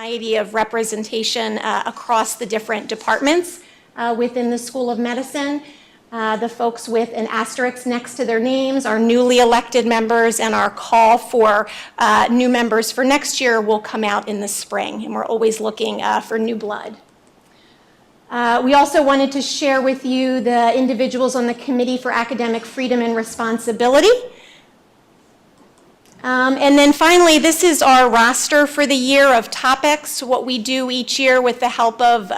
variety of representation across the different departments within the School of Medicine. The folks with an asterisk next to their names are newly elected members, and our call for new members for next year will come out in the spring, and we're always looking for new blood. We also wanted to share with you the individuals on the Committee for Academic Freedom and Responsibility. And then finally, this is our roster for the year of topics. What we do each year with the help of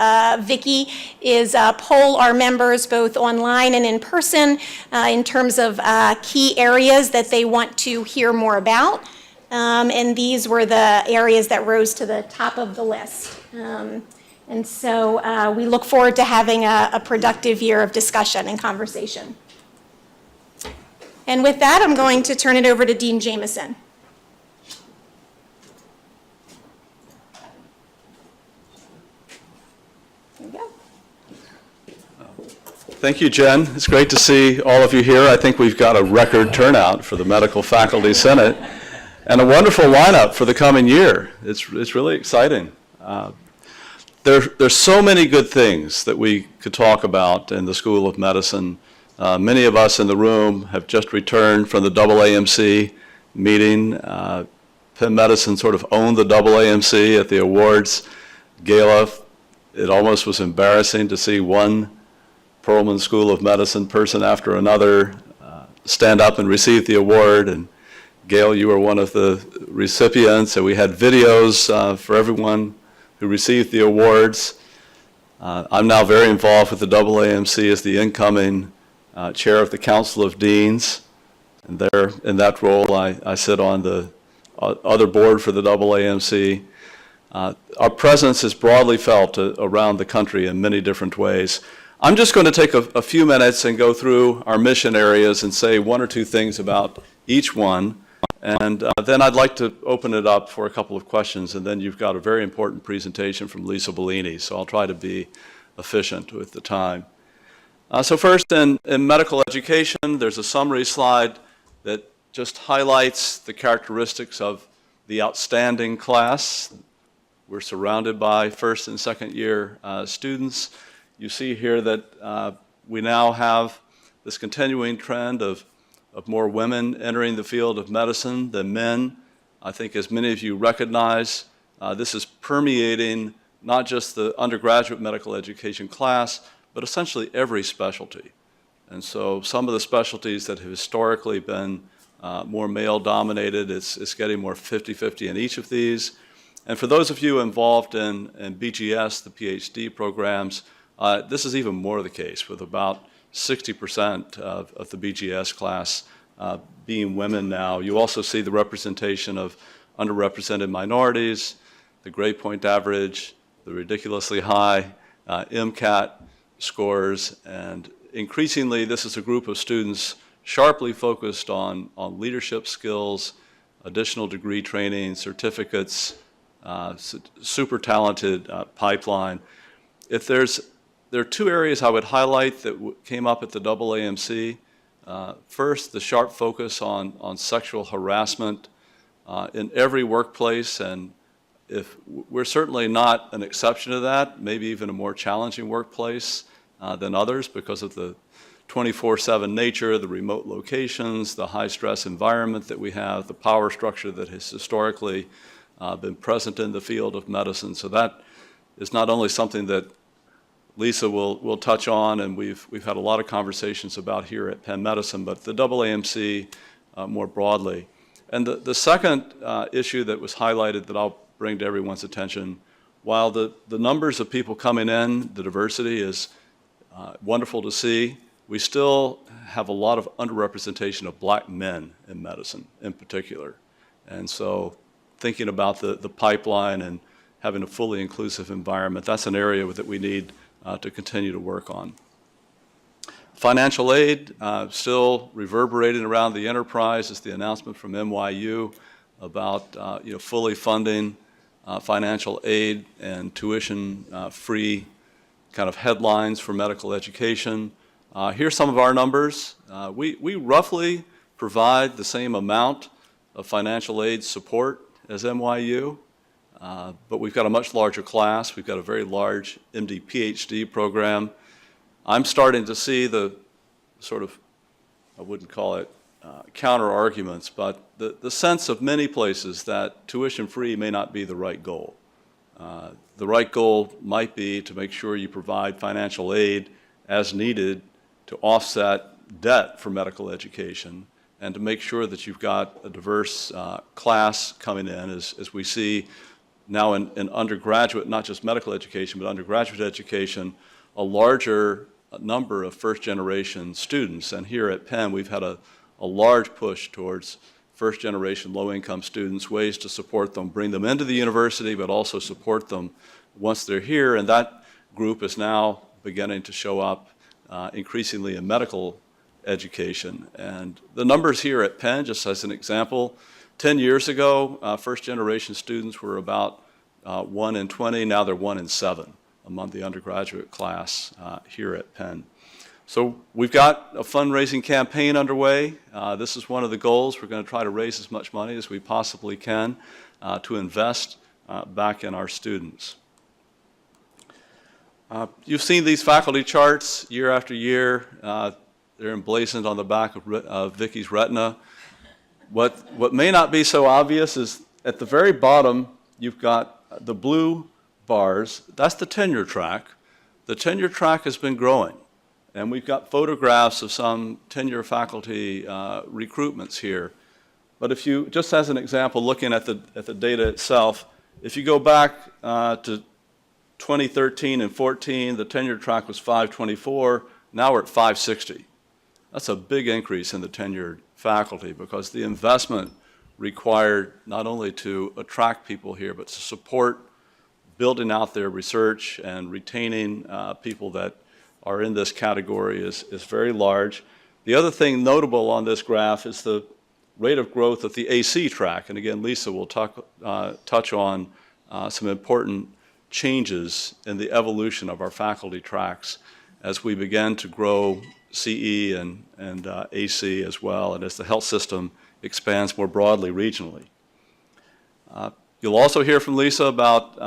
Vicki is poll our members both online and in person in terms of key areas that they want to hear more about. And these were the areas that rose to the top of the list. And so we look forward to having a productive year of discussion and conversation. And with that, I'm going to turn it over to Dean Jamieson. There you go. Thank you, Jen. It's great to see all of you here. I think we've got a record turnout for the Medical Faculty Senate and a wonderful lineup for the coming year. It's really exciting. There's so many good things that we could talk about in the School of Medicine. Many of us in the room have just returned from the AAMC meeting. Penn Medicine sort of owned the AAMC at the awards gala. It almost was embarrassing to see one Perelman School of Medicine person after another stand up and receive the award. And Gail, you were one of the recipients, and we had videos for everyone who received the awards. I'm now very involved with the AAMC as the incoming chair of the Council of Deans, and there, in that role, I sit on the other board for the AAMC. Our presence is broadly felt around the country in many different ways. I'm just going to take a few minutes and go through our mission areas and say one or two things about each one, and then I'd like to open it up for a couple of questions, and then you've got a very important presentation from Lisa Bellini, so I'll try to be efficient with the time. So first, in medical education, there's a summary slide that just highlights the characteristics of the outstanding class. We're surrounded by first and second year students. You see here that we now have this continuing trend of more women entering the field of medicine than men. I think as many of you recognize, this is permeating not just the undergraduate medical education class, but essentially every specialty. And so some of the specialties that have historically been more male-dominated, it's getting more 50-50 in each of these. And for those of you involved in BGS, the PhD programs, this is even more the case, with about 60% of the BGS class being women now. You also see the representation of underrepresented minorities, the grade point average, the ridiculously high MCAT scores, and increasingly this is a group of students sharply focused on leadership skills, additional degree training, certificates, super talented pipeline. There are two areas I would highlight that came up at the AAMC. First, the sharp focus on sexual harassment in every workplace, and if we're certainly not an exception to that, maybe even a more challenging workplace than others because of the 24/7 nature, the remote locations, the high stress environment that we have, the power structure that has historically been present in the field of medicine. So that is not only something that Lisa will touch on, and we've had a lot of conversations about here at Penn Medicine, but the AAMC more broadly. And the second issue that was highlighted that I'll bring to everyone's attention, while the numbers of people coming in, the diversity is wonderful to see, we still have a lot of underrepresentation of black men in medicine in particular. And so thinking about the pipeline and having a fully inclusive environment, that's an area that we need to continue to work on. Financial aid, still reverberating around the enterprise is the announcement from NYU about fully funding financial aid and tuition-free kind of headlines for medical education. Here's some of our numbers. We roughly provide the same amount of financial aid support as NYU. but we've got a much larger class. We've got a very large MD PhD program. I'm starting to see the sort of, I wouldn't call it counter arguments, but the sense of many places that tuition-free may not be the right goal. The right goal might be to make sure you provide financial aid as needed to offset debt for medical education and to make sure that you've got a diverse class coming in as we see now in undergraduate, not just medical education, but undergraduate education, a larger number of first-generation students. And here at Penn, we've had a large push towards first-generation low-income students, ways to support them, bring them into the university, but also support them once they're here. And that group is now beginning to show up increasingly in medical education. And the numbers here at Penn, just as an example, 10 years ago, first-generation students were about 1 in 20. Now they're 1 in 7 among the undergraduate class here at Penn. So we've got a fundraising campaign underway. This is one of the goals. We're going to try to raise as much money as we possibly can to invest back in our students. You've seen these faculty charts year after year. They're emblazoned on the back of Vicki's retina. What may not be so obvious is at the very bottom, you've got the blue bars. That's the tenure track. The tenure track has been growing. And we've got photographs of some tenure faculty recruitments here. But if you, just as an example, looking at the data itself, if you go back to 2013 and 14, the tenure track was 524. Now we're at 560. That's a big increase in the tenured faculty because the investment required not only to attract people here, but to support building out their research and retaining people that are in this category is very large. The other thing notable on this graph is the rate of growth of the AC track. And again, Lisa will touch on some important changes in the evolution of our faculty tracks as we begin to grow CE and AC as well, and as the health system expands more broadly regionally. You'll also hear from Lisa about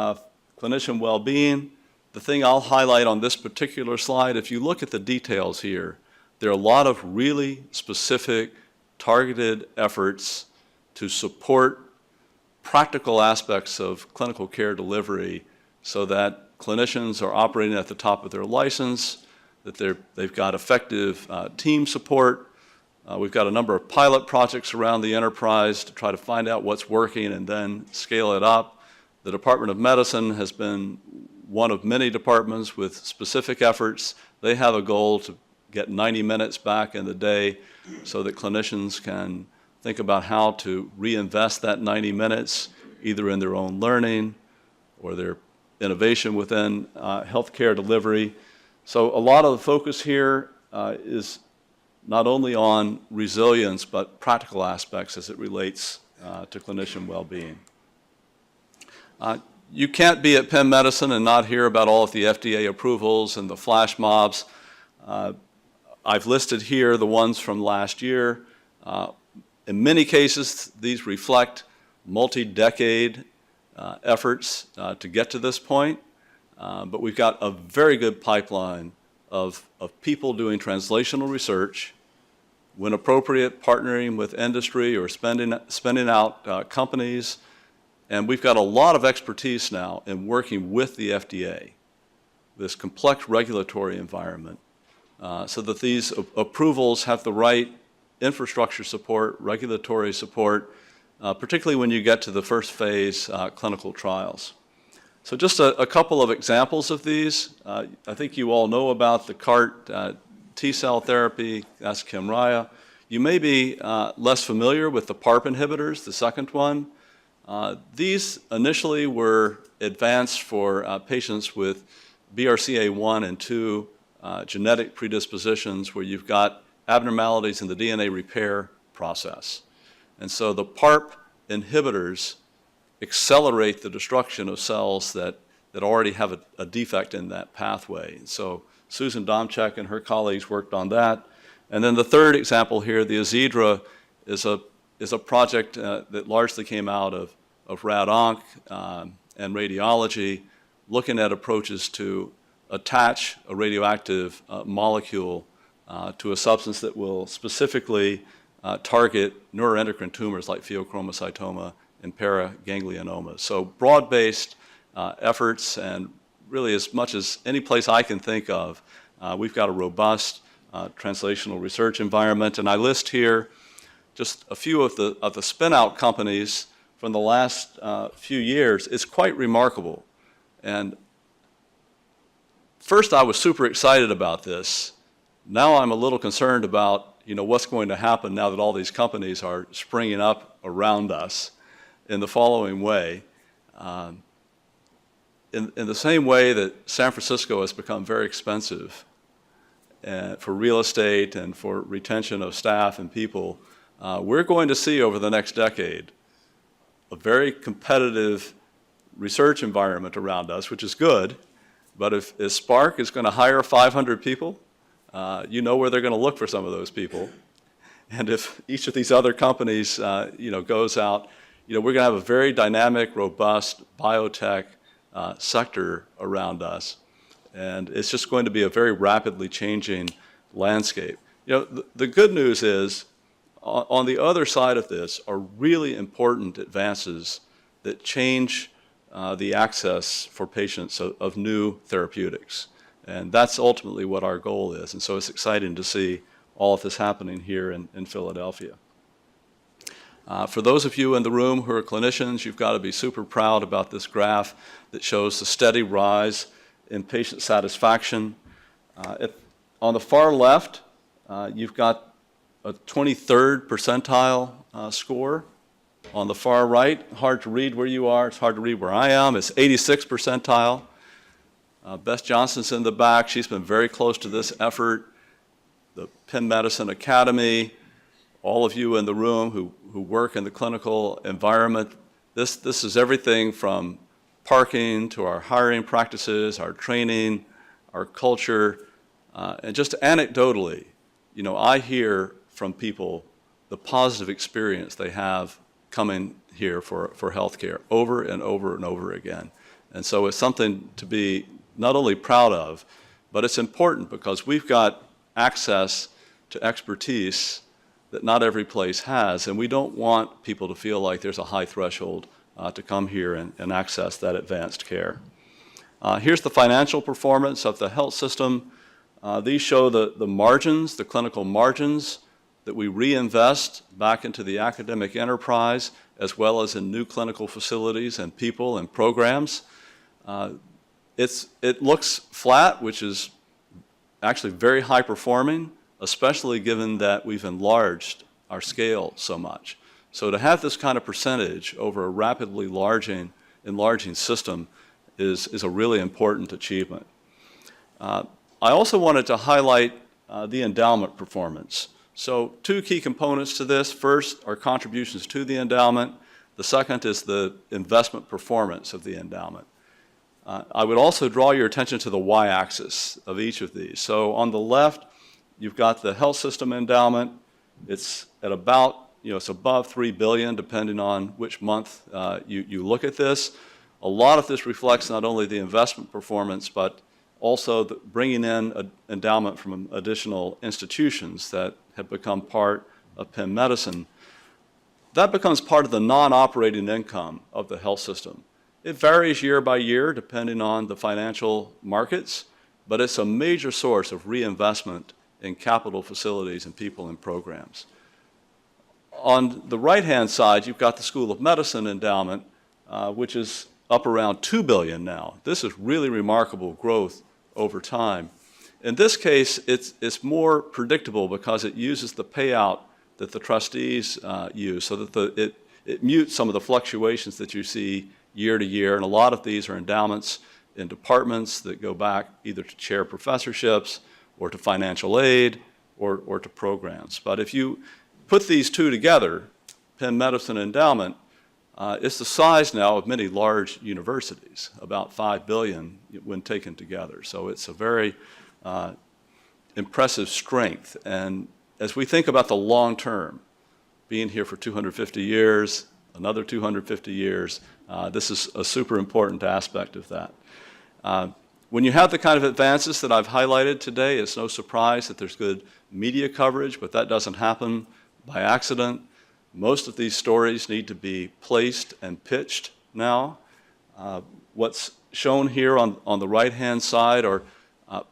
clinician well-being. The thing I'll highlight on this particular slide, if you look at the details here, there are a lot of really specific, targeted efforts to support practical aspects of clinical care delivery so that clinicians are operating at the top of their license, that they've got effective team support. We've got a number of pilot projects around the enterprise to try to find out what's working and then scale it up. The Department of Medicine has been one of many departments with specific efforts. They have a goal to get 90 minutes back in the day so that clinicians can think about how to reinvest that 90 minutes either in their own learning or their innovation within healthcare delivery. So a lot of the focus here is not only on resilience, but practical aspects as it relates to clinician well-being. You can't be at Penn Medicine and not hear about all of the FDA approvals and the flash mobs. I've listed here the ones from last year. In many cases, these reflect multi-decade efforts to get to this point, but we've got a very good pipeline of people doing translational research, when appropriate, partnering with industry or spending out companies. And we've got a lot of expertise now in working with the FDA, this complex regulatory environment, so that these approvals have the right infrastructure support, regulatory support, particularly when you get to the first phase clinical trials. So just a couple of examples of these. I think you all know about the CART T-cell therapy, that's Kymriah. You may be less familiar with the PARP inhibitors, the second one. These initially were advanced for patients with BRCA1 and 2 genetic predispositions where you've got abnormalities in the DNA repair process. And so the PARP inhibitors accelerate the destruction of cells that already have a defect in that pathway. And so Susan Domchek and her colleagues worked on that. And then the third example here, the Azedra, is a project that largely came out of RAD-ONC. and radiology, looking at approaches to attach a radioactive molecule to a substance that will specifically target neuroendocrine tumors like pheochromocytoma and paragangliomas. So broad-based efforts, and really as much as any place I can think of, we've got a robust translational research environment. And I list here just a few of the spin-out companies from the last few years. It's quite remarkable. And first I was super excited about this. Now I'm a little concerned about what's going to happen now that all these companies are springing up around us in the following way. In the same way that San Francisco has become very expensive for real estate and for retention of staff and people, we're going to see over the next decade a very competitive research environment around us, which is good. But if Spark is going to hire 500 people, you know where they're going to look for some of those people. And if each of these other companies, goes out, we're going to have a very dynamic, robust biotech sector around us. And it's just going to be a very rapidly changing landscape. The good news is, on the other side of this are really important advances that change the access for patients of new therapeutics. And that's ultimately what our goal is. And so it's exciting to see all of this happening here in Philadelphia. For those of you in the room who are clinicians, you've got to be super proud about this graph that shows the steady rise in patient satisfaction. On the far left, you've got a 23rd percentile score. On the far right, hard to read where you are, it's hard to read where I am, it's 86th percentile. Beth Johnson's in the back, she's been very close to this effort. The Penn Medicine Academy, all of you in the room who work in the clinical environment, this is everything from parking to our hiring practices, our training, our culture, and just anecdotally, I hear from people the positive experience they have coming here for healthcare over and over and over again. And so it's something to be not only proud of, but it's important because we've got access to expertise that not every place has, and we don't want people to feel like there's a high threshold to come here and access that advanced care. Here's the financial performance of the health system. These show the margins, the clinical margins that we reinvest back into the academic enterprise, as well as in new clinical facilities and people and programs. It looks flat, which is actually very high performing, especially given that we've enlarged our scale so much. So to have this kind of percentage over a rapidly enlarging system is a really important achievement. I also wanted to highlight the endowment performance. So two key components to this. First are contributions to the endowment. The second is the investment performance of the endowment. I would also draw your attention to the y-axis of each of these. So on the left, you've got the health system endowment. It's at about, it's above $3 billion, depending on which month you look at this. A lot of this reflects not only the investment performance, but also bringing in an endowment from additional institutions that have become part of Penn Medicine. That becomes part of the non-operating income of the health system. It varies year by year depending on the financial markets, but it's a major source of reinvestment in capital facilities and people and programs. On the right-hand side, you've got the School of Medicine endowment, which is up around $2 billion now. This is really remarkable growth over time. In this case, it's more predictable because it uses the payout that the trustees use, so that it mutes some of the fluctuations that you see year to year, and a lot of these are endowments in departments that go back either to chair professorships or to financial aid or to programs. But if you put these two together, Penn Medicine endowment, it's the size now of many large universities, about $5 billion when taken together. So it's a very impressive strength. And as we think about the long term, being here for 250 years, another 250 years, This is a super important aspect of that. When you have the kind of advances that I've highlighted today, it's no surprise that there's good media coverage, but that doesn't happen by accident. Most of these stories need to be placed and pitched now. What's shown here on the right-hand side are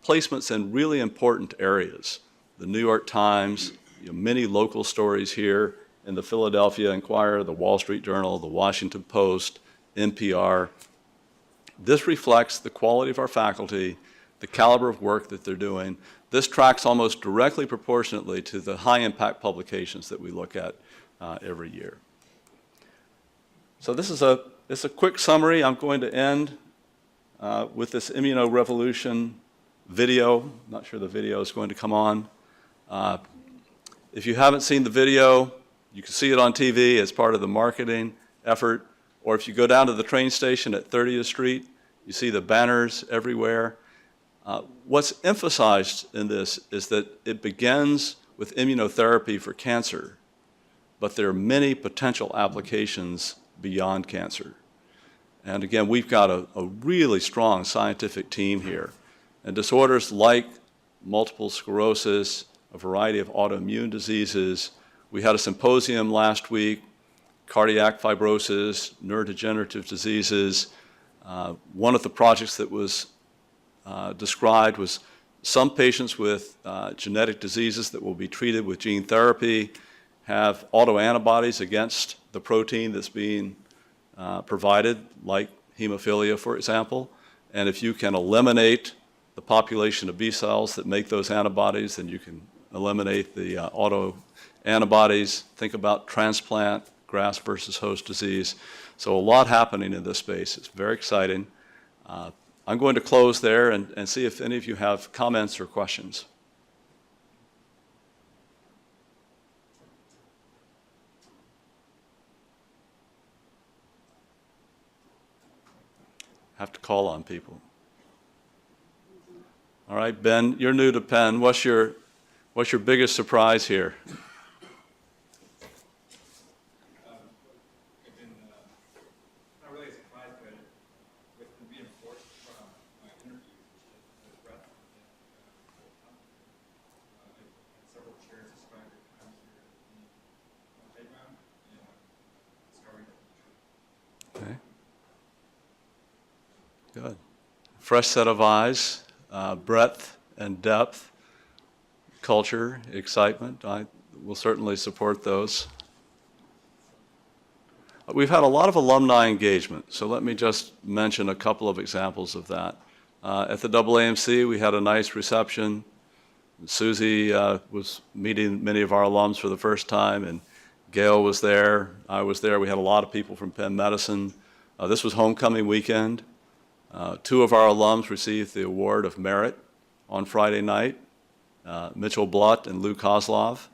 placements in really important areas. The New York Times, many local stories here in the Philadelphia Inquirer, the Wall Street Journal, the Washington Post, NPR. This reflects the quality of our faculty, the caliber of work that they're doing. This tracks almost directly proportionately to the high-impact publications that we look at every year. So this is a quick summary. I'm going to end with this Immunorevolution video. I'm not sure the video is going to come on. If you haven't seen the video, you can see it on TV as part of the marketing effort. Or if you go down to the train station at 30th Street, you see the banners everywhere. What's emphasized in this is that it begins with immunotherapy for cancer, but there are many potential applications beyond cancer. And again, we've got a really strong scientific team here. And disorders like multiple sclerosis, a variety of autoimmune diseases. We had a symposium last week, cardiac fibrosis, neurodegenerative diseases. One of the projects that was described was some patients with genetic diseases that will be treated with gene therapy have autoantibodies against the protein that's being provided, like hemophilia, for example. And if you can eliminate the population of B cells that make those antibodies, then you can eliminate the autoantibodies. Think about transplant, graft versus host disease. So a lot happening in this space. It's very exciting. I'm going to close there and see if any of you have comments or questions. Have to call on people. All right, Ben, you're new to Penn. What's your biggest surprise here? Not really a surprise, but with the reinforced from my interviews, the breadth of the several chairs described at times here in the playground and discovering the future. Okay. Good. Fresh set of eyes, breadth and depth, culture, excitement. I will certainly support those. We've had a lot of alumni engagement, so let me just mention a couple of examples of that. At the AAMC, we had a nice reception. Susie was meeting many of our alums for the first time, and Gail was there, I was there. We had a lot of people from Penn Medicine. This was homecoming weekend. Two of our alums received the Award of Merit on Friday night, Mitchell Blutt and Lou Kozlov.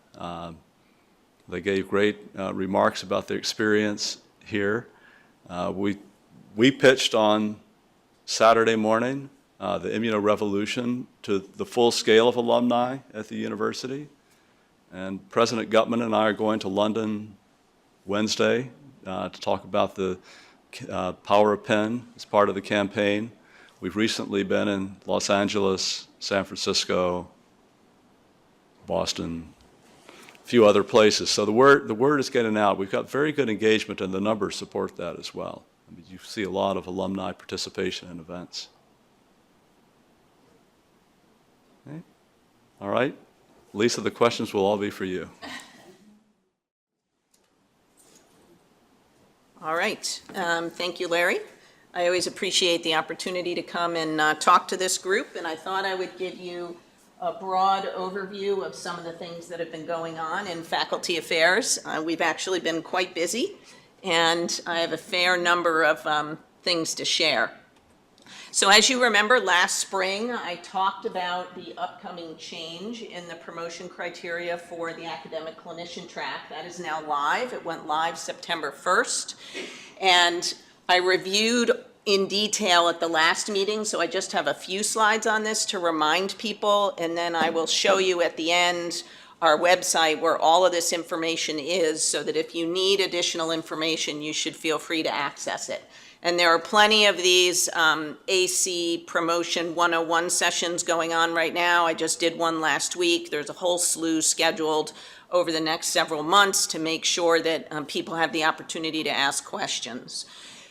They gave great remarks about their experience here. We pitched on Saturday morning the Immunorevolution to the full scale of alumni at the university. And President Gutmann and I are going to London Wednesday to talk about the Power of Penn as part of the campaign. We've recently been in Los Angeles, San Francisco, Boston, a few other places. So the word is getting out. We've got very good engagement, and the numbers support that as well. I mean, you see a lot of alumni participation in events. Okay. All right. Lisa, the questions will all be for you. All right. Thank you, Larry. I always appreciate the opportunity to come and talk to this group, and I thought I would give you a broad overview of some of the things that have been going on in faculty affairs. We've actually been quite busy, and I have a fair number of things to share. So as you remember, last spring, I talked about the upcoming change in the promotion criteria for the academic clinician track. That is now live. It went live September 1st. And I reviewed in detail at the last meeting, so I just have a few slides on this to remind people, and then I will show you at the end our website where all of this information is, so that if you need additional information, you should feel free to access it. And there are plenty of these AC Promotion 101 sessions going on right now. I just did one last week. There's a whole slew scheduled over the next several months to make sure that people have the opportunity to ask questions.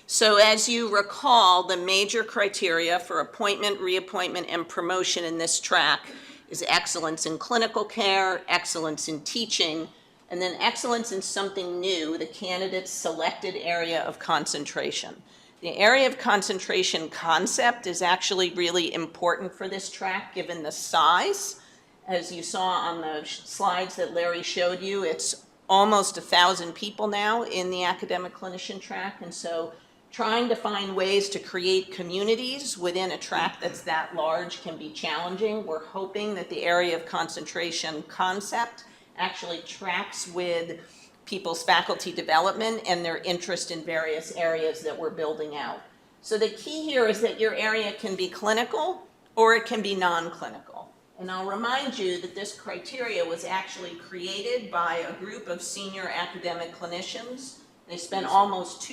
So as you recall, the major criteria for appointment, reappointment, and promotion in this track is excellence in clinical care, excellence in teaching, and then excellence in something new, the candidate's selected area of concentration. The area of concentration concept is actually really important for this track, given the size. As you saw on the slides that Larry showed you, it's almost 1,000 people now in the academic clinician track, and so trying to find ways to create communities within a track that's that large can be challenging. We're hoping that the area of concentration concept actually tracks with people's faculty development and their interest in various areas that we're building out. So the key here is that your area can be clinical or it can be non-clinical. And I'll remind you that this criteria was actually created by a group of senior academic clinicians. They spent almost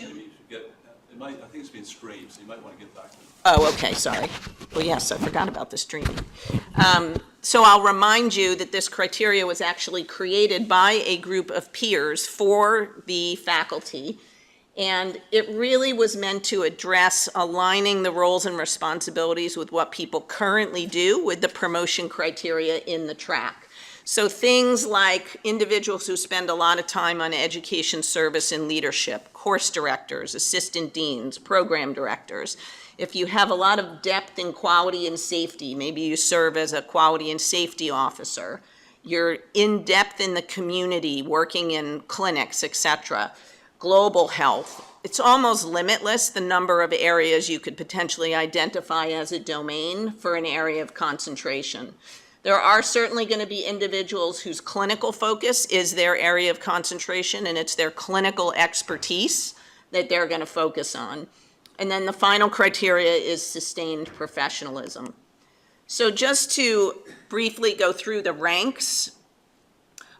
I think it's being streamed, so you might want to get back to it. Oh, okay, sorry. Well, yes, I forgot about the streaming. So I'll remind you that this criteria was actually created by a group of peers for the faculty, and it really was meant to address aligning the roles and responsibilities with what people currently do with the promotion criteria in the track. So things like individuals who spend a lot of time on education service and leadership, course directors, assistant deans, program directors. If you have a lot of depth in quality and safety, maybe you serve as a quality and safety officer, you're in depth in the community, working in clinics, etc. Global health. It's almost limitless the number of areas you could potentially identify as a domain for an area of concentration. There are certainly going to be individuals whose clinical focus is their area of concentration, and it's their clinical expertise that they're going to focus on. And then the final criteria is sustained professionalism. So just to briefly go through the ranks,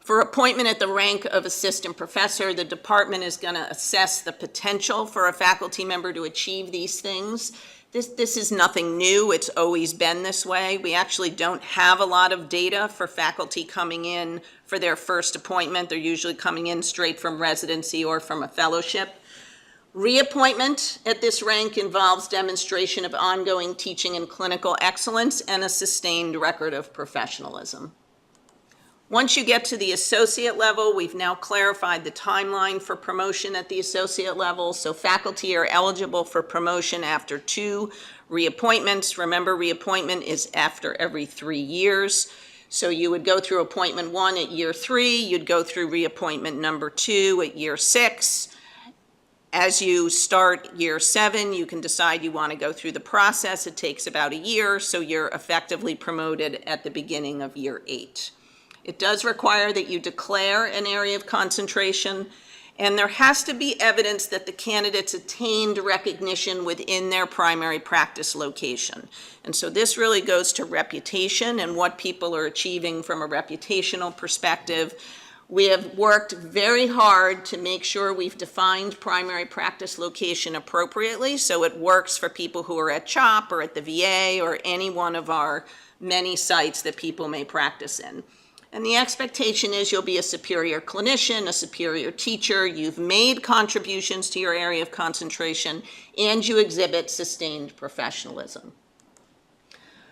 for appointment at the rank of assistant professor, the department is going to assess the potential for a faculty member to achieve these things. This is nothing new. It's always been this way. We actually don't have a lot of data for faculty coming in for their first appointment. They're usually coming in straight from residency or from a fellowship. Reappointment at this rank involves demonstration of ongoing teaching and clinical excellence and a sustained record of professionalism. Once you get to the associate level, we've now clarified the timeline for promotion at the associate level. So faculty are eligible for promotion after 2 reappointments. Remember, reappointment is after every 3 years. So you would go through appointment 1 at year 3, you'd go through reappointment number 2 at year 6. As you start year 7, you can decide you want to go through the process. It takes about a year, so you're effectively promoted at the beginning of year 8. It does require that you declare an area of concentration, and there has to be evidence that the candidates attained recognition within their primary practice location. And so this really goes to reputation and what people are achieving from a reputational perspective. We have worked very hard to make sure we've defined primary practice location appropriately, so it works for people who are at CHOP or at the VA or any one of our many sites that people may practice in. And the expectation is you'll be a superior clinician, a superior teacher, you've made contributions to your area of concentration, and you exhibit sustained professionalism.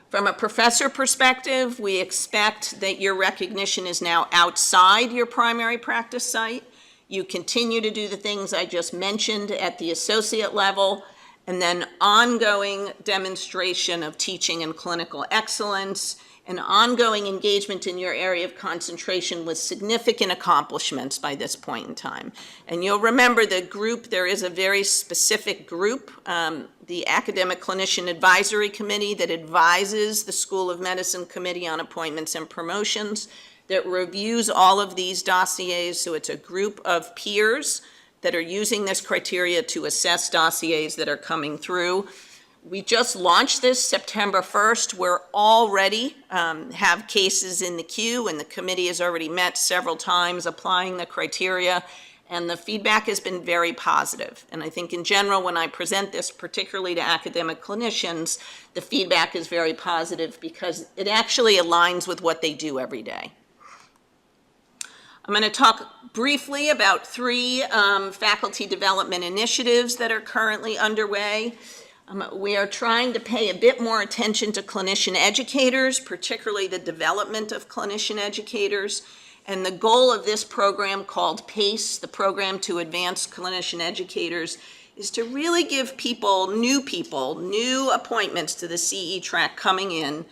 From a professor perspective, we expect that your recognition is now outside your primary practice site. You continue to do the things I just mentioned at the associate level, and then ongoing demonstration of teaching and clinical excellence, and ongoing engagement in your area of concentration with significant accomplishments by this point in time. And you'll remember the group, there is a very specific group, the Academic Clinician Advisory Committee that advises the School of Medicine Committee on Appointments and Promotions, that reviews all of these dossiers. So it's a group of peers that are using this criteria to assess dossiers that are coming through. We just launched this September 1st. We're already have cases in the queue, and the committee has already met several times applying the criteria, and the feedback has been very positive. And I think in general, when I present this, particularly to academic clinicians, the feedback is very positive because it actually aligns with what they do every day. I'm going to talk briefly about 3 faculty development initiatives that are currently underway. We are trying to pay a bit more attention to clinician educators, particularly the development of clinician educators. And the goal of this program called PACE, the Program to Advance Clinician Educators, is to really give people, new appointments to the CE track coming in,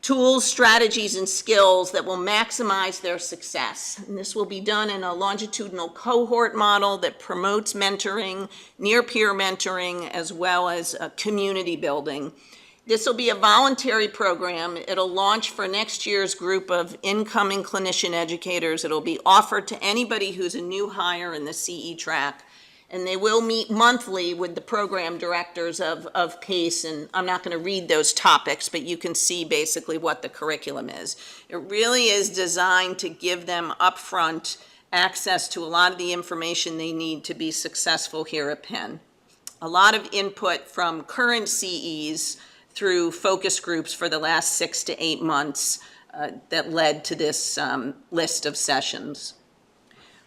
tools, strategies, and skills that will maximize their success. And this will be done in a longitudinal cohort model that promotes mentoring, near-peer mentoring, as well as community building. This will be a voluntary program. It'll launch for next year's group of incoming clinician educators. It'll be offered to anybody who's a new hire in the CE track. And they will meet monthly with the program directors of PACE, and I'm not going to read those topics, but you can see basically what the curriculum is. It really is designed to give them upfront access to a lot of the information they need to be successful here at Penn. A lot of input from current CEs through focus groups for the last 6 to 8 months that led to this list of sessions.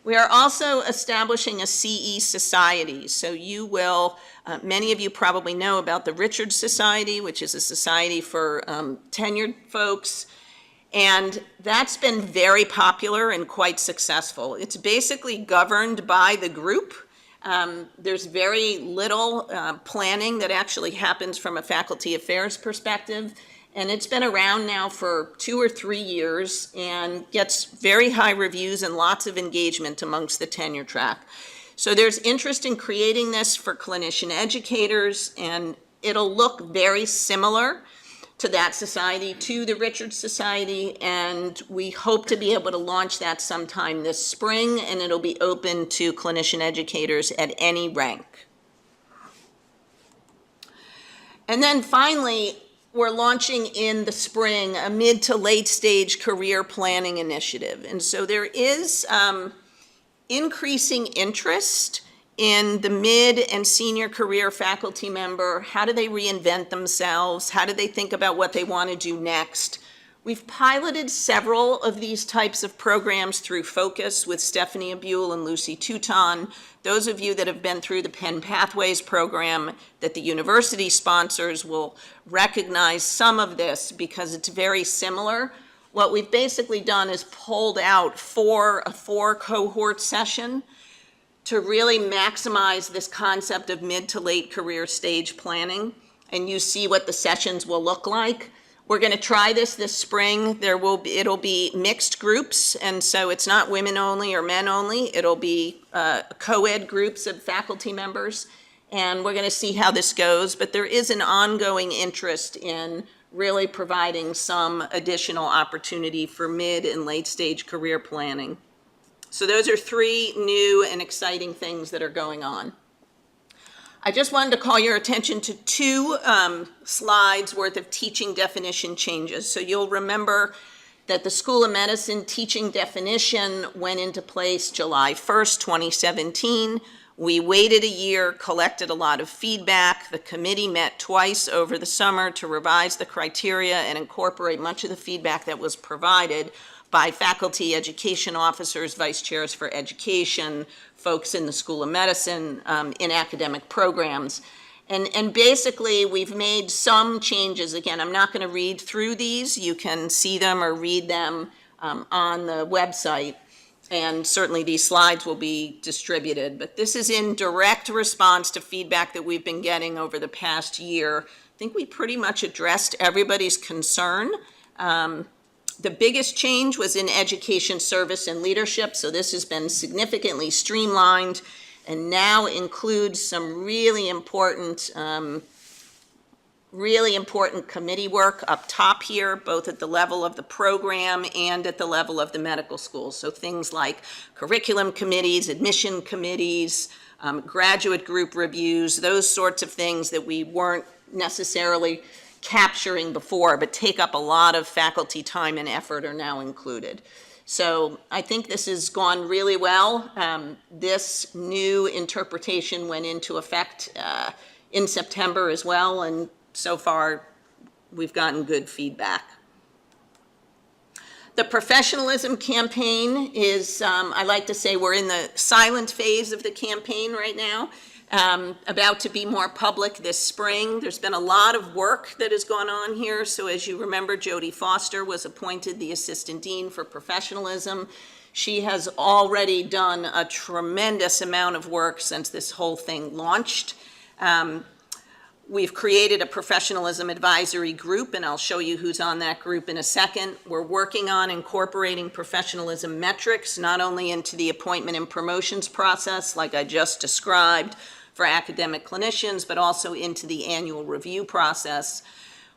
We are also establishing a CE society. So you will, many of you probably know about the Richards Society, which is a society for tenured folks. And that's been very popular and quite successful. It's basically governed by the group. There's very little planning that actually happens from a faculty affairs perspective. And it's been around now for 2 or 3 years and gets very high reviews and lots of engagement amongst the tenure track. So there's interest in creating this for clinician educators, and it'll look very similar to that society, to the Richards Society, and we hope to be able to launch that sometime this spring, and it'll be open to clinician educators at any rank. And then finally, we're launching in the spring a mid to late stage career planning initiative. And so there is increasing interest in the mid and senior career faculty member. How do they reinvent themselves? How do they think about what they want to do next? We've piloted several of these types of programs through Focus with Stephanie Abule and Lucy Touton. Those of you that have been through the Penn Pathways program that the university sponsors will recognize some of this because it's very similar. What we've basically done is pulled out a 4 cohort session to really maximize this concept of mid to late career stage planning. And you see what the sessions will look like. We're going to try this spring. It'll be mixed groups, and so it's not women only or men only. It'll be co-ed groups of faculty members, and we're going to see how this goes. But there is an ongoing interest in really providing some additional opportunity for mid and late stage career planning. So those are 3 new and exciting things that are going on. I just wanted to call your attention to 2 slides worth of teaching definition changes. So you'll remember that the School of Medicine teaching definition went into place July 1st, 2017. We waited a year, collected a lot of feedback. The committee met twice over the summer to revise the criteria and incorporate much of the feedback that was provided by faculty, education officers, vice chairs for education, folks in the School of Medicine, in academic programs. And basically, we've made some changes. Again, I'm not going to read through these. You can see them or read them on the website. And certainly these slides will be distributed. But this is in direct response to feedback that we've been getting over the past year. I think we pretty much addressed everybody's concern. The biggest change was in education, service, and leadership. So this has been significantly streamlined and now includes some really important committee work up top here, both at the level of the program and at the level of the medical school. So things like curriculum committees, admission committees, graduate group reviews, those sorts of things that we weren't necessarily capturing before, but take up a lot of faculty time and effort are now included. So I think this has gone really well. This new interpretation went into effect in September as well, and so far we've gotten good feedback. The professionalism campaign is, I like to say we're in the silent phase of the campaign right now, about to be more public this spring. There's been a lot of work that has gone on here. So as you remember, Jodie Foster was appointed the Assistant Dean for Professionalism. She has already done a tremendous amount of work since this whole thing launched. We've created a professionalism advisory group, and I'll show you who's on that group in a second. We're working on incorporating professionalism metrics, not only into the appointment and promotions process, like I just described for academic clinicians, but also into the annual review process.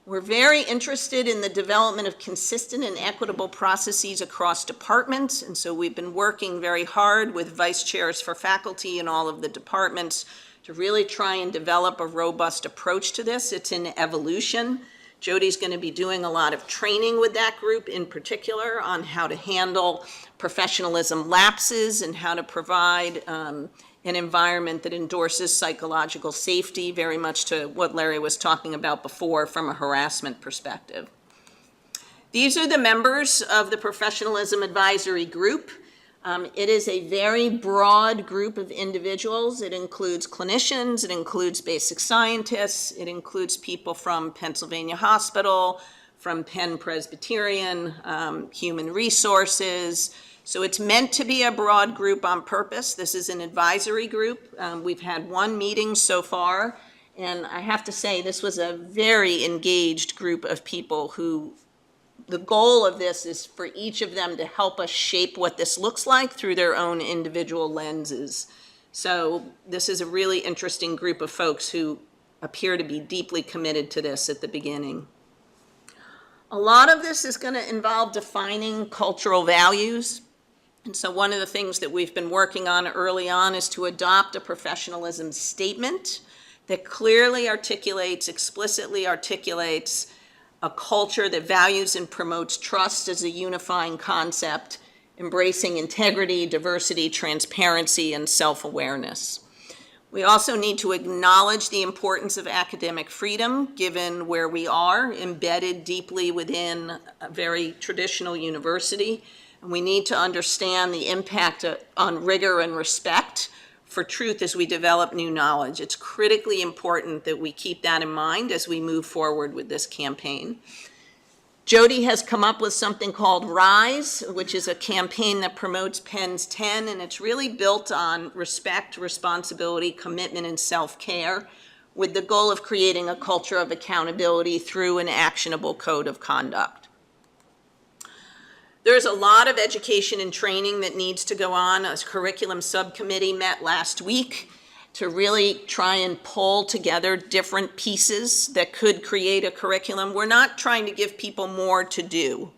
We're very interested in the development of consistent and equitable processes across departments, and so we've been working very hard with vice chairs for faculty in all of the departments to really try and develop a robust approach to this. It's in evolution. Jodie's going to be doing a lot of training with that group in particular on how to handle professionalism lapses and how to provide an environment that endorses psychological safety, very much to what Larry was talking about before from a harassment perspective. These are the members of the Professionalism Advisory Group. It is a very broad group of individuals. It includes clinicians, it includes basic scientists, it includes people from Pennsylvania Hospital, from Penn Presbyterian, Human Resources. So it's meant to be a broad group on purpose. This is an advisory group. We've had one meeting so far, and I have to say this was a very engaged group of people who the goal of this is for each of them to help us shape what this looks like through their own individual lenses. So this is a really interesting group of folks who appear to be deeply committed to this at the beginning. A lot of this is going to involve defining cultural values. And so one of the things that we've been working on early on is to adopt a professionalism statement that clearly articulates, explicitly articulates a culture that values and promotes trust as a unifying concept, embracing integrity, diversity, transparency, and self-awareness. We also need to acknowledge the importance of academic freedom, given where we are, embedded deeply within a very traditional university. And we need to understand the impact on rigor and respect for truth as we develop new knowledge. It's critically important that we keep that in mind as we move forward with this campaign. Jodie has come up with something called RISE, which is a campaign that promotes Penn's 10, and it's really built on respect, responsibility, commitment, and self-care, with the goal of creating a culture of accountability through an actionable code of conduct. There's a lot of education and training that needs to go on. A curriculum subcommittee met last week to really try and pull together different pieces that could create a curriculum. We're not trying to give people more to do,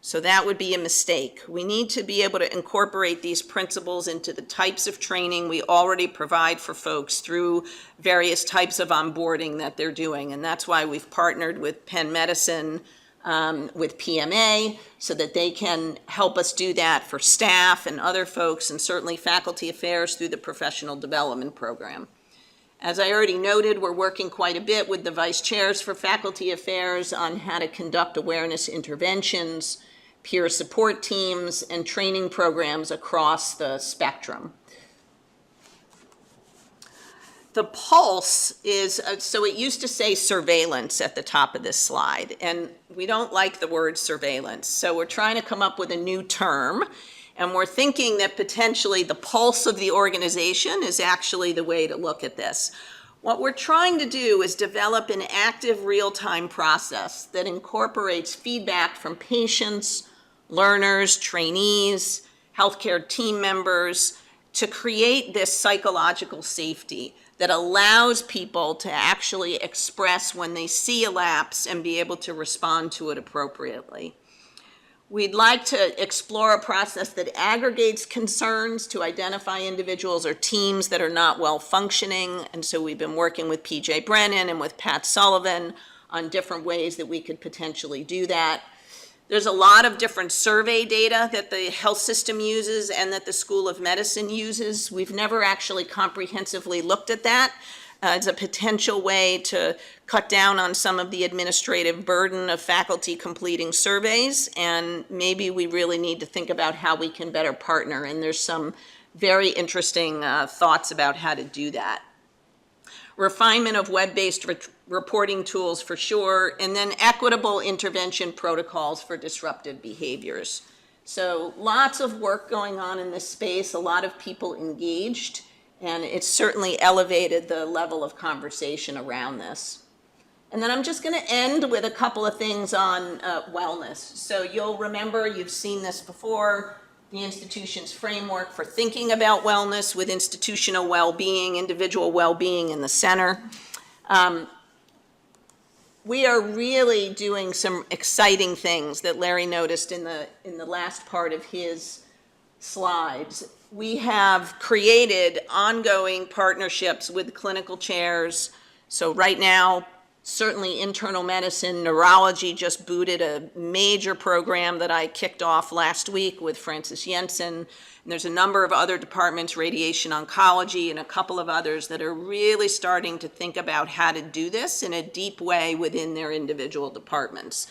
so that would be a mistake. We need to be able to incorporate these principles into the types of training we already provide for folks through various types of onboarding that they're doing, and that's why we've partnered with Penn Medicine, with PMA, so that they can help us do that for staff and other folks, and certainly faculty affairs through the professional development program. As I already noted, we're working quite a bit with the vice chairs for faculty affairs on how to conduct awareness interventions, peer support teams, and training programs across the spectrum. The pulse is, so it used to say surveillance at the top of this slide, and we don't like the word surveillance. So we're trying to come up with a new term, and we're thinking that potentially the pulse of the organization is actually the way to look at this. What we're trying to do is develop an active real-time process that incorporates feedback from patients, learners, trainees, healthcare team members, to create this psychological safety that allows people to actually express when they see a lapse and be able to respond to it appropriately. We'd like to explore a process that aggregates concerns to identify individuals or teams that are not well functioning. And so we've been working with PJ Brennan and with Pat Sullivan on different ways that we could potentially do that. There's a lot of different survey data that the health system uses and that the School of Medicine uses. We've never actually comprehensively looked at that. It's a potential way to cut down on some of the administrative burden of faculty completing surveys, and maybe we really need to think about how we can better partner, and there's some very interesting thoughts about how to do that. Refinement of web-based reporting tools for sure, and then equitable intervention protocols for disruptive behaviors. So lots of work going on in this space, a lot of people engaged, and it's certainly elevated the level of conversation around this. And then I'm just going to end with a couple of things on wellness. So you'll remember, you've seen this before, the institution's framework for thinking about wellness with institutional well-being, individual well-being in the center. We are really doing some exciting things that Larry noticed in the last part of his slides. We have created ongoing partnerships with clinical chairs. So right now, certainly internal medicine, neurology just booted a major program that I kicked off last week with Francis Jensen. And there's a number of other departments, radiation oncology and a couple of others that are really starting to think about how to do this in a deep way within their individual departments.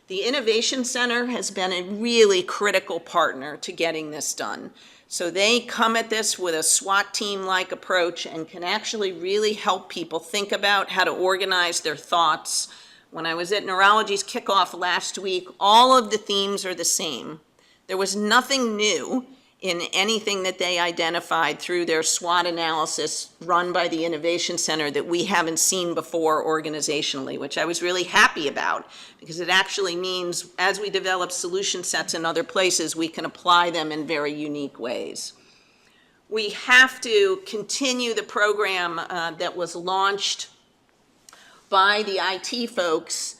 The Innovation Center has been a really critical partner to getting this done. So they come at this with a SWAT team-like approach and can actually really help people think about how to organize their thoughts. When I was at Neurology's kickoff last week, all of the themes are the same. There was nothing new in anything that they identified through their SWOT analysis run by the Innovation Center that we haven't seen before organizationally, which I was really happy about, because it actually means as we develop solution sets in other places, we can apply them in very unique ways. We have to continue the program that was launched by the IT folks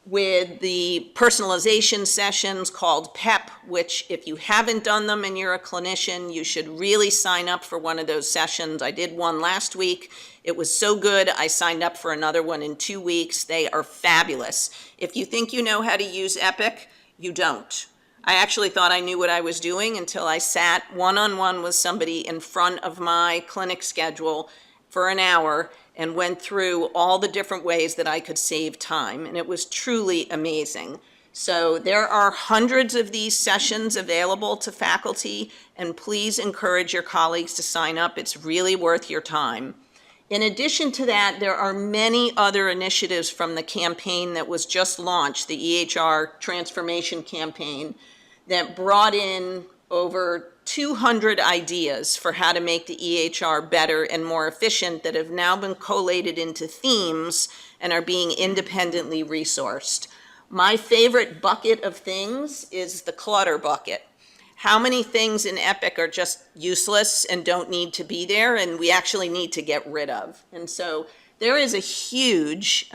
with the personalization sessions called PEP, which if you haven't done them and you're a clinician, you should really sign up for one of those sessions. I did one last week. It was so good, I signed up for another one in 2 weeks. They are fabulous. If you think you know how to use Epic, you don't. I actually thought I knew what I was doing until I sat one-on-one with somebody in front of my clinic schedule for an hour and went through all the different ways that I could save time, and it was truly amazing. So there are hundreds of these sessions available to faculty, and please encourage your colleagues to sign up. It's really worth your time. In addition to that, there are many other initiatives from the campaign that was just launched, the EHR Transformation Campaign, that brought in over 200 ideas for how to make the EHR better and more efficient that have now been collated into themes and are being independently resourced. My favorite bucket of things is the clutter bucket. How many things in Epic are just useless and don't need to be there and we actually need to get rid of? And so there is a huge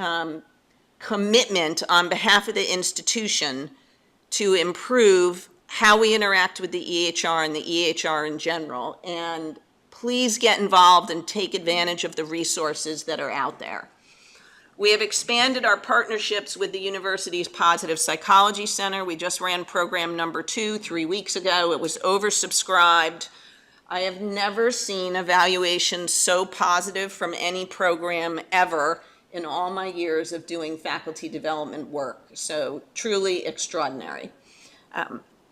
commitment on behalf of the institution to improve how we interact with the EHR and the EHR in general. And please get involved and take advantage of the resources that are out there. We have expanded our partnerships with the university's Positive Psychology Center. We just ran program number 2 3 weeks ago. It was oversubscribed. I have never seen evaluation so positive from any program ever in all my years of doing faculty development work. So truly extraordinary.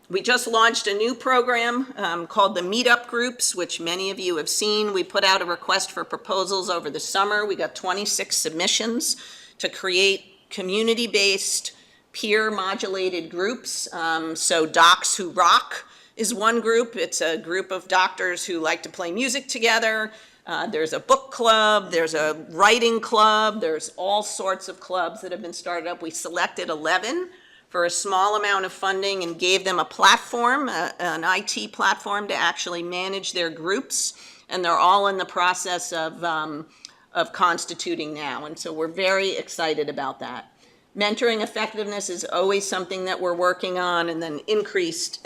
We just launched a new program called the Meetup Groups, which many of you have seen. We put out a request for proposals over the summer. We got 26 submissions to create community-based, peer-modulated groups. So Docs Who Rock is one group. It's a group of doctors who like to play music together. There's a book club, there's a writing club, there's all sorts of clubs that have been started up. We selected 11 for a small amount of funding and gave them a platform, an IT platform to actually manage their groups. And they're all in the process of constituting now. And so we're very excited about that. Mentoring effectiveness is always something that we're working on, and then increased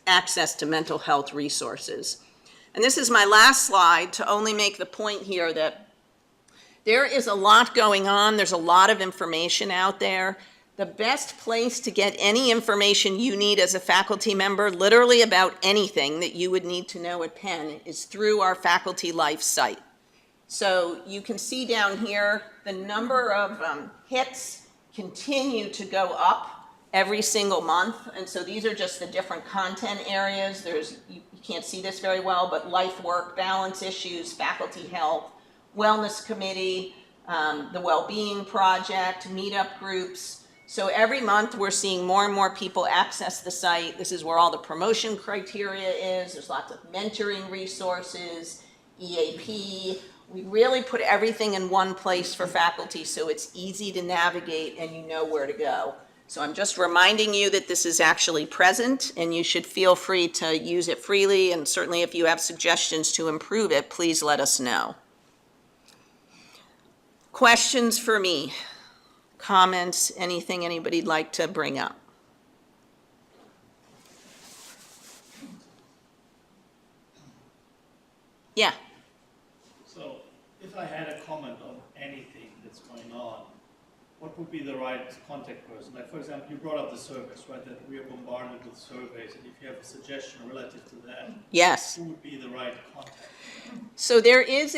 access to mental health resources. And this is my last slide to only make the point here that there is a lot going on. There's a lot of information out there. The best place to get any information you need as a faculty member, literally about anything that you would need to know at Penn, is through our Faculty Life site. So you can see down here, the number of hits continue to go up every single month. And so these are just the different content areas. You can't see this very well, but life, work, balance issues, faculty health, wellness committee, the well-being project, meetup groups. So every month we're seeing more and more people access the site. This is where all the promotion criteria is. There's lots of mentoring resources, EAP. We really put everything in one place for faculty so it's easy to navigate and you know where to go. So I'm just reminding you that this is actually present and you should feel free to use it freely, and certainly if you have suggestions to improve it, please let us know. Questions for me? Comments, anything anybody'd like to bring up? Yeah. So if I had a comment on anything that's going on, what would be the right contact person? Like, for example, you brought up the surveys, right, that we are bombarded with surveys, and if you have a suggestion relative to that, Yes. who would be the right contact? So there is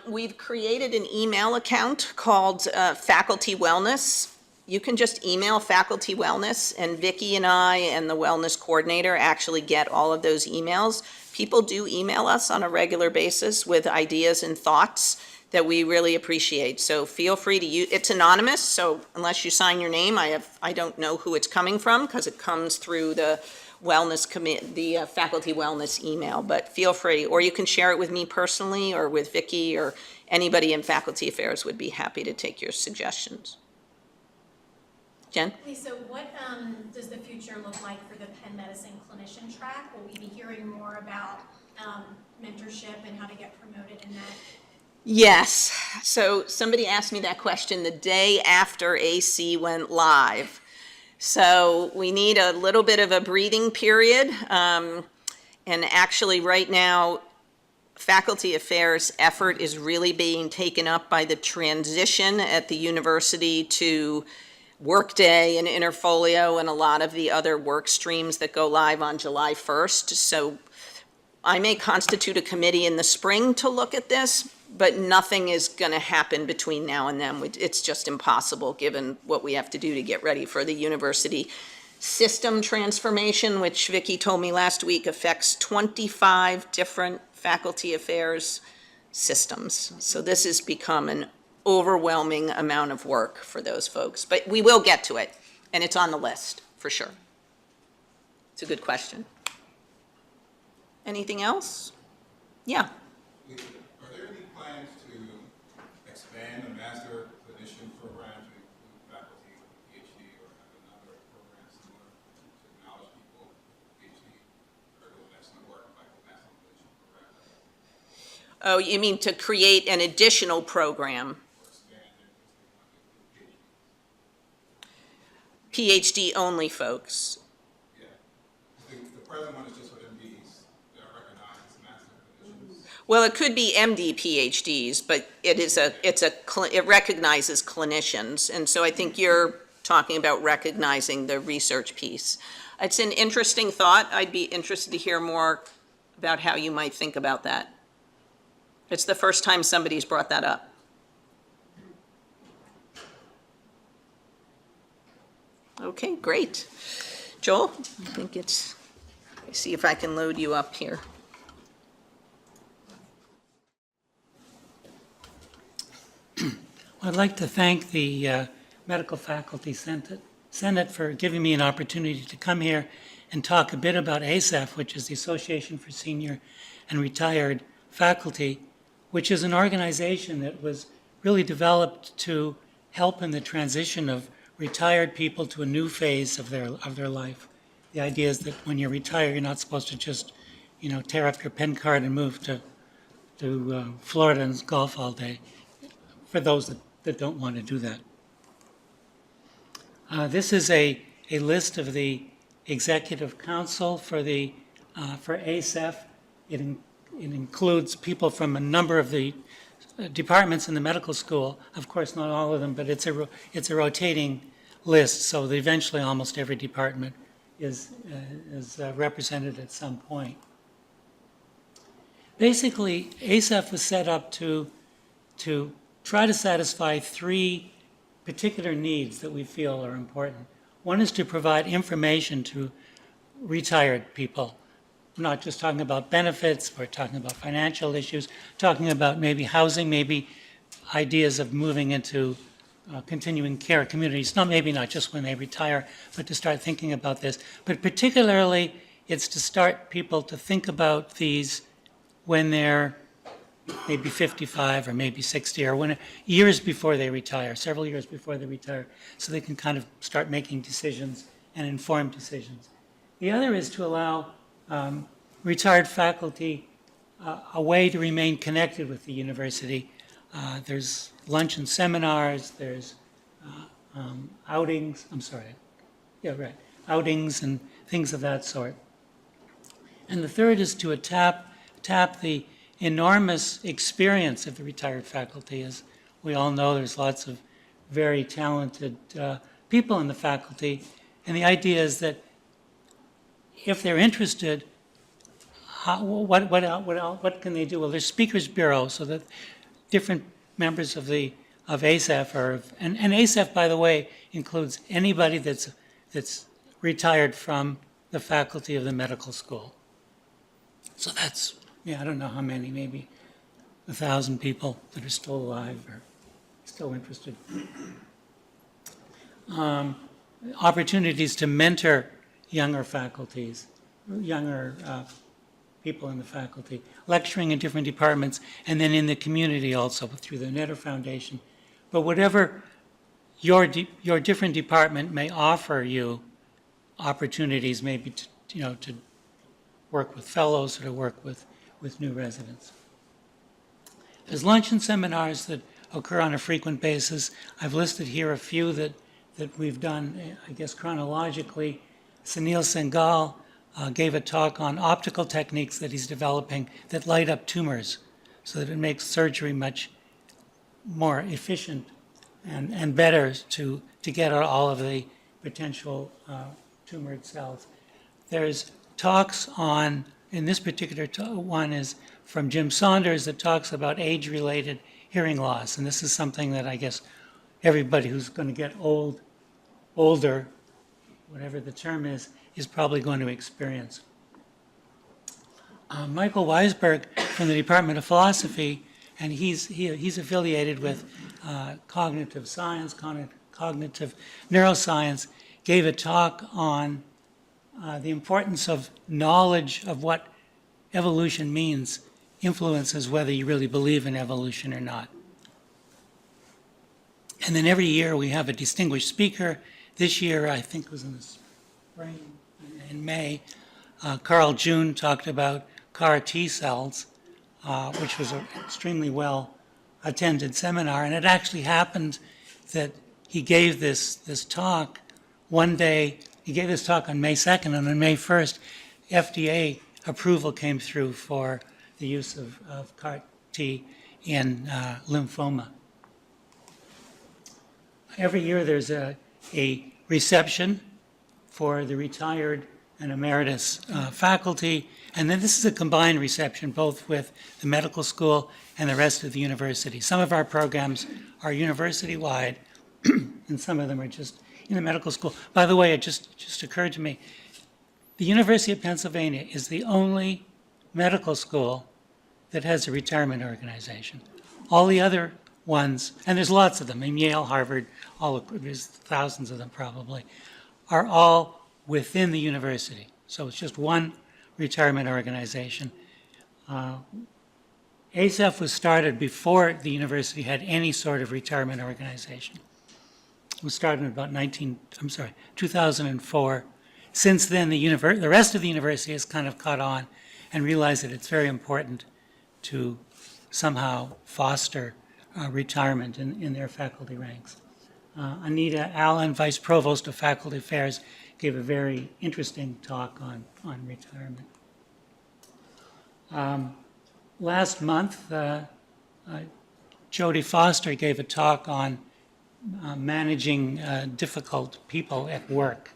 we've created an email account called Faculty Wellness. You can just email Faculty Wellness, and Vicki and I and the wellness coordinator actually get all of those emails. People do email us on a regular basis with ideas and thoughts that we really appreciate. So feel free to use, it's anonymous, so unless you sign your name, I don't know who it's coming from because it comes through the the faculty wellness email, but feel free, or you can share it with me personally or with Vicki, or anybody in faculty affairs would be happy to take your suggestions. Jen? Lisa, what does the future look like for the Penn Medicine clinician track? Will we be hearing more about mentorship and how to get promoted in that? Yes. So somebody asked me that question the day after AC went live. So we need a little bit of a breathing period. And actually right now, faculty affairs effort is really being taken up by the transition at the university to Workday and Interfolio and a lot of the other work streams that go live on July 1st. So I may constitute a committee in the spring to look at this, but nothing is going to happen between now and then. It's just impossible given what we have to do to get ready for the university system transformation, which Vicki told me last week affects 25 different faculty affairs systems. So this has become an overwhelming amount of work for those folks, but we will get to it, and it's on the list for sure. It's a good question. Anything else? Yeah. Are there any plans to expand the master clinician program to include faculty with a PhD or have another program similar to acknowledge people with PhD or doing excellent work like the master clinician program? Oh, you mean to create an additional program? Or expand their existing one with PhD? PhD only folks. Yeah. The present one is just for MDs that are recognized as master clinicians. Well, it could be MD PhDs, but it recognizes clinicians. And so I think you're talking about recognizing the research piece. It's an interesting thought. I'd be interested to hear more about how you might think about that. It's the first time somebody's brought that up. Okay, great. Joel, I think it's, let me see if I can load you up here. I'd like to thank the Medical Faculty Senate for giving me an opportunity to come here and talk a bit about ASAF, which is the Association for Senior and Retired Faculty, which is an organization that was really developed to help in the transition of retired people to a new phase of their life. The idea is that when you retire, you're not supposed to just, tear up your pen card and move to Florida and golf all day, for those that don't want to do that. This is a list of the executive council for ASEF. It includes people from a number of the departments in the medical school. Of course, not all of them, but it's a rotating list, so that eventually almost every department is represented at some point. Basically, ASEF was set up to try to satisfy three particular needs that we feel are important. One is to provide information to retired people. We're not just talking about benefits, we're talking about financial issues, talking about maybe housing, maybe ideas of moving into continuing care communities, maybe not just when they retire, but to start thinking about this. But particularly, it's to start people to think about these when they're maybe 55 or maybe 60 or years before they retire, several years before they retire, so they can kind of start making decisions and informed decisions. The other is to allow retired faculty a way to remain connected with the university. There's lunch and seminars, there's outings, outings and things of that sort. And the third is to tap the enormous experience of the retired faculty. As we all know, there's lots of very talented people in the faculty, and the idea is that if they're interested, what can they do? Well, there's speakers bureau, so that different members of ASEF and ASEF, by the way, includes anybody that's retired from the faculty of the medical school. So that's, I don't know how many, maybe 1,000 people that are still alive or still interested. Opportunities to mentor younger faculties, younger people in the faculty, lecturing in different departments, and then in the community also through the Netter Foundation. But whatever your different department may offer you, opportunities maybe to work with fellows or to work with new residents. There's lunch and seminars that occur on a frequent basis. I've listed here a few that we've done, I guess, chronologically. Sunil Sengal gave a talk on optical techniques that he's developing that light up tumors so that it makes surgery much more efficient and better to get out all of the potential tumored cells. There's talks on, in this particular one is from Jim Saunders that talks about age-related hearing loss. And this is something that I guess everybody who's going to get older, whatever the term is probably going to experience. Michael Weisberg from the Department of Philosophy, and he's affiliated with cognitive science, cognitive neuroscience, gave a talk on the importance of knowledge of what evolution means influences whether you really believe in evolution or not. And then every year we have a distinguished speaker. This year, I think it was in the spring, in May, Carl June talked about CAR T cells, which was an extremely well-attended seminar. And it actually happened that he gave this talk one day. He gave this talk on May 2nd, and on May 1st, FDA approval came through for the use of CAR T in lymphoma. Every year there's a reception for the retired and emeritus faculty, and then this is a combined reception both with the medical school and the rest of the university. Some of our programs are university-wide, and some of them are just in the medical school. By the way, it just occurred to me, the University of Pennsylvania is the only medical school that has a retirement organization. All the other ones, and there's lots of them, in Yale, Harvard, there's thousands of them probably, are all within the university. So it's just one retirement organization. ASEF was started before the university had any sort of retirement organization. It was started in about 2004. Since then, the rest of the university has kind of caught on and realized that it's very important to somehow foster retirement in their faculty ranks. Anita Allen, Vice Provost of Faculty Affairs, gave a very interesting talk on retirement. Last month, Jodie Foster gave a talk on managing difficult people at work,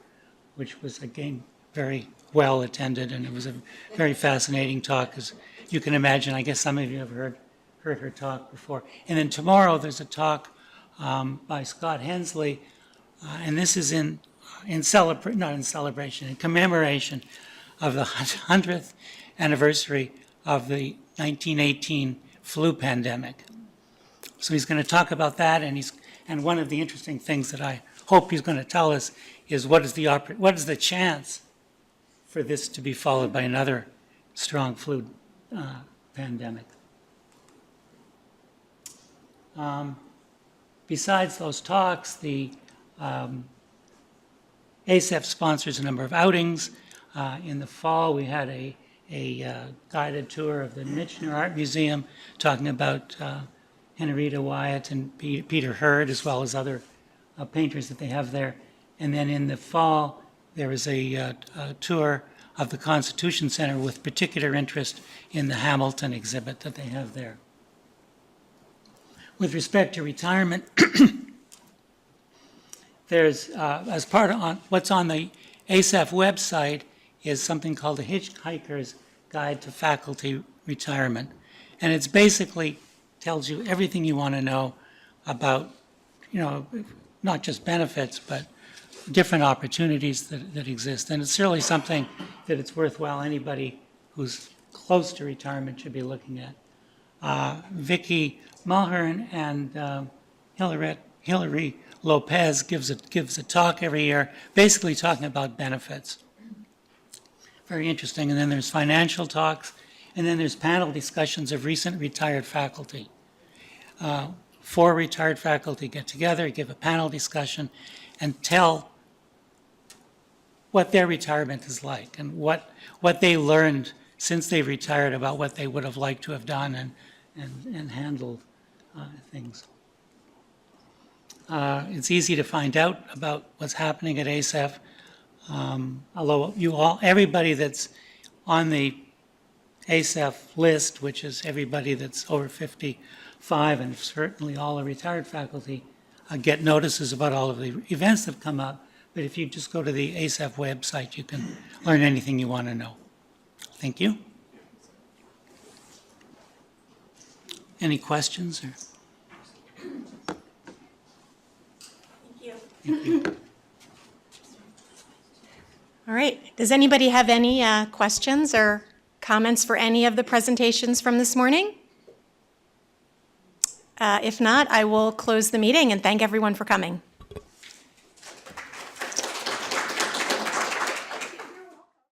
which was, again, very well attended, and it was a very fascinating talk, as you can imagine. I guess some of you have heard her talk before. And then tomorrow, there's a talk by Scott Hensley, and this is in commemoration of the 100th anniversary of the 1918 flu pandemic. So he's going to talk about that, and one of the interesting things that I hope he's going to tell us is what is the chance for this to be followed by another strong flu pandemic. Besides those talks, the ASEF sponsors a number of outings. In the fall, we had a guided tour of the Michener Art Museum, talking about Henrietta Wyatt and Peter Hurd, as well as other painters that they have there. And then in the fall, there was a tour of the Constitution Center with particular interest in the Hamilton exhibit that they have there. With respect to retirement, there's, as part of what's on the ASEF website is something called the Hitchhiker's Guide to Faculty Retirement. And it's basically tells you everything you want to know about, not just benefits, but different opportunities that exist. And it's really something that it's worthwhile anybody who's close to retirement should be looking at. Vicki Mulhern and Hillary Lopez gives a talk every year, basically talking about benefits. Very interesting. And then there's financial talks, and then there's panel discussions of recent retired faculty. 4 retired faculty get together, give a panel discussion, and tell what their retirement is like and what they learned since they retired about what they would have liked to have done and handled things. It's easy to find out about what's happening at ASEF, although everybody that's on the ASEF list, which is everybody that's over 55, and certainly all the retired faculty, get notices about all of the events that come up. But if you just go to the ASEF website, you can learn anything you want to know. Thank you. Any questions? Thank you. All right. Does anybody have any questions or comments for any of the presentations from this morning? If not, I will close the meeting and thank everyone for coming.